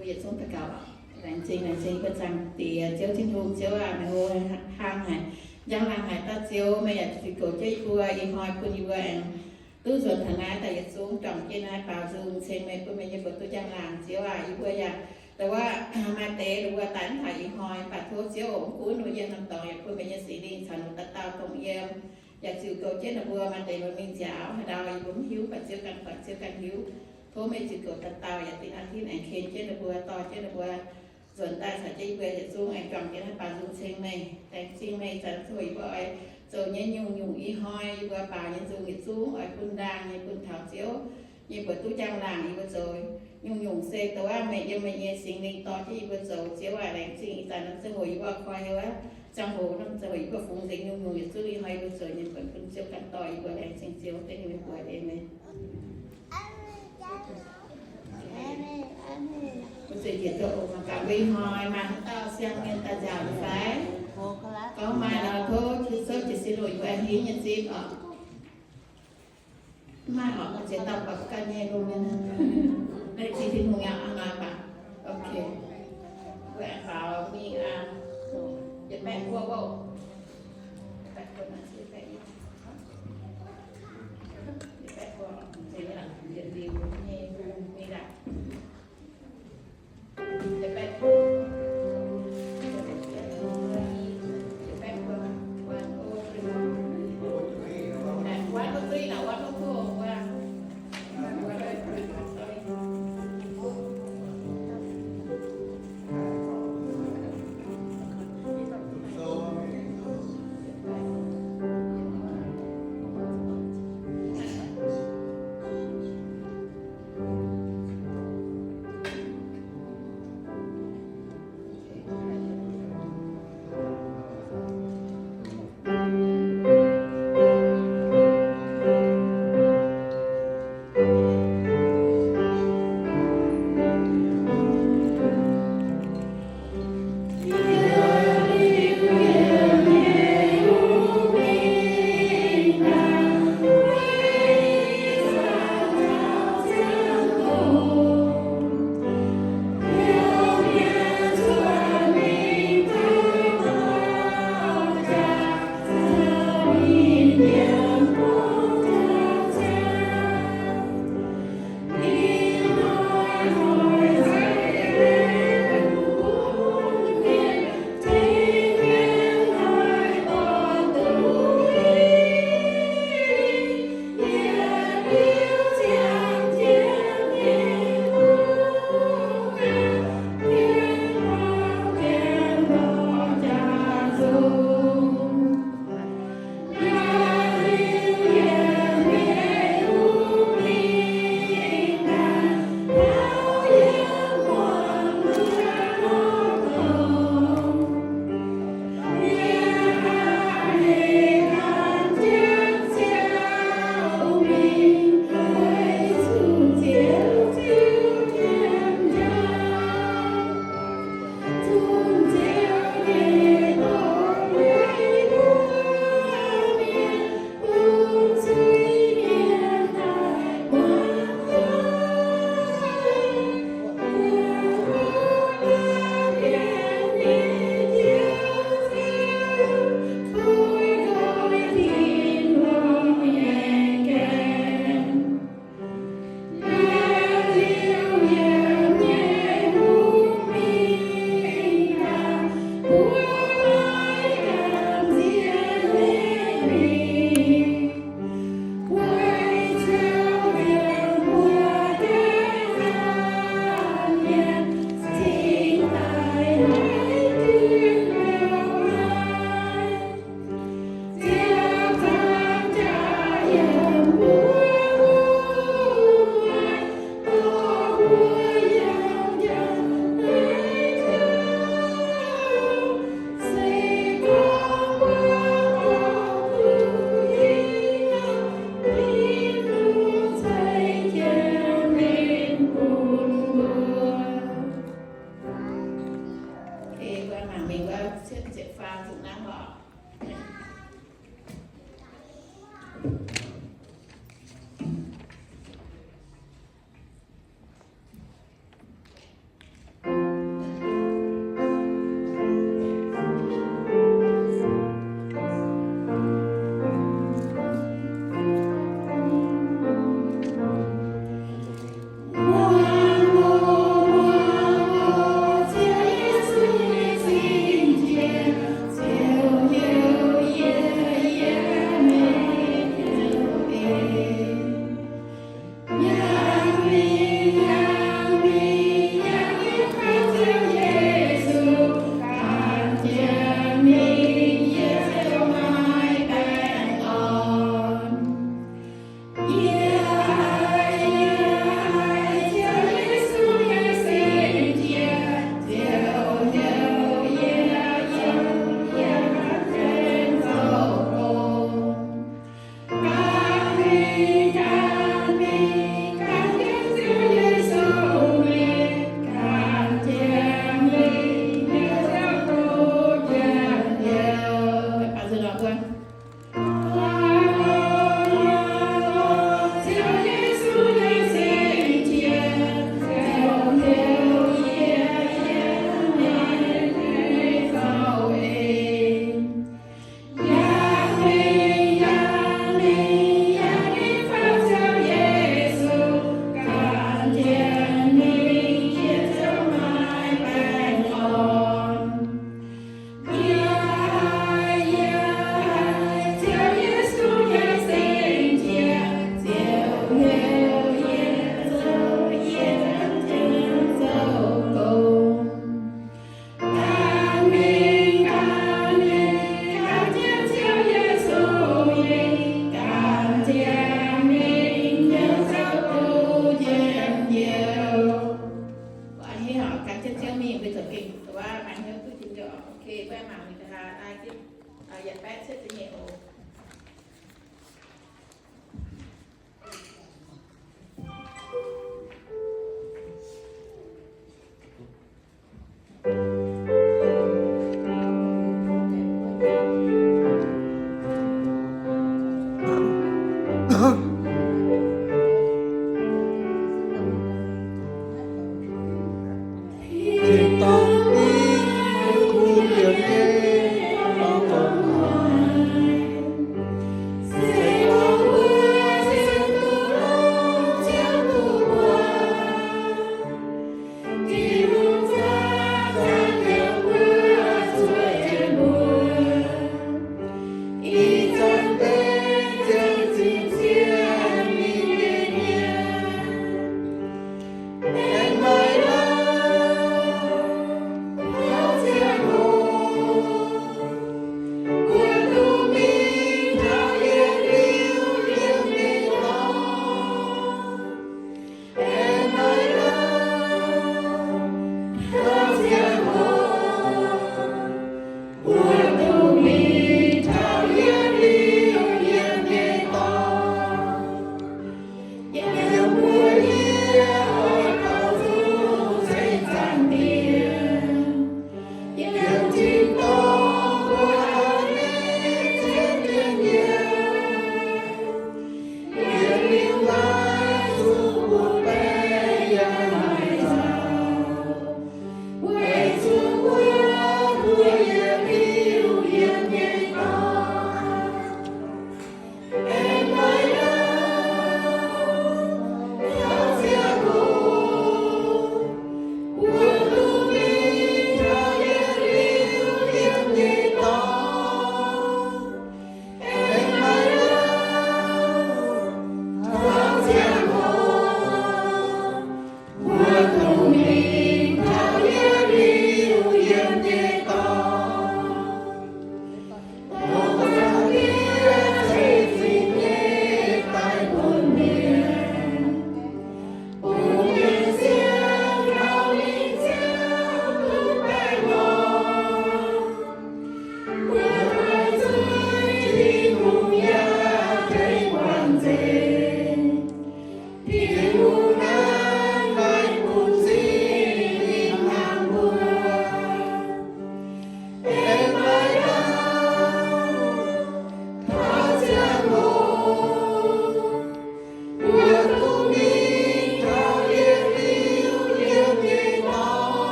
bây giờ xuống tất cả lạnh chi bên rằng thì chiếu thiên hùng chiếu mẹ hồ hàng này giang làng này ta chiếu mẹ thì cổ chơi vừa y hoi quân y vừa tu dồn thằng ai tại xuống trồng trên ai vào rừng xem mẹ của mẹ như bữa tôi giang làng chiếu y vừa yaแต่ว่ามาเตะหรือว่าตันถ่ายหอยปัดทั่วเสียวองคุ้นหนูยังนำต่ออยากพูดเป็นยังสีดินฉันตัดเตาตรงเยี่ยมอยากสื่อโกเจนบัวมาเตะมันมีเจ้าดาวอยู่บนหิวปัดเสียวกันหิวโทษไม่สื่อโกตัดเตาอยากติดอาทิตย์ไหนเคนเจนบัวต่อเจนบัวส่วนใต้สายใจเบื่อจะสู้ไอ้จอมเจนให้ปลาสู้เชงไม่แต่เชงไม่ฉันสวยบ่อยโจยเนี่ยยุ่งอีหอยบัวป่าเนี่ยสู้กิสู้ไอ้คุณด่างเนี่ยคุณเท้าเสียวเนี่ยบัวตู้จ้างหลังอีบัวโจยnhung xeแต่ว่าแม่ยังไม่ยังสิ่งนี้ตอนที่เบอร์โซ่เสียว่าแรงสิ่งแต่นั้นจะหวยว่าคอยว่าจังโหนั่นจะหวยว่าฟุ้งสิ่งยุ่งอยู่ซื้อให้เบอร์โซ่ยังเป็นคนเชี่ยวกันต่อยว่าแรงสิ่งเชี่ยวเต้นไม่ป่วยเองไหมคุณเสียเดี๋ยวตัวมากับวิ่งหอยมาเต้าเสียงเงินตาจ่ายไฟcó mai là thôi chứ sớm chỉ xin lỗi của em hiến nhân dịp ở mai họ sẽ tập vào cái nghe luôn nha đây thì thiên hùng ăn nói bạn ok quẹt vào mi dịch mẹ qua bộ tại con là sẽ phải dịch mẹ qua thì là dịch điều nghe mi đặt dịch mẹ quán có tuy là quán có khô qua que mạng mình là ai chứ dạy bé sẽ nhẹ ổ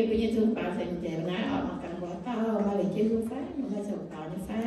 bây giờ thương bà thì trẻ nó ở mặt cạnh quả to mà lại chưa phát mà bây giờ tạo nó phát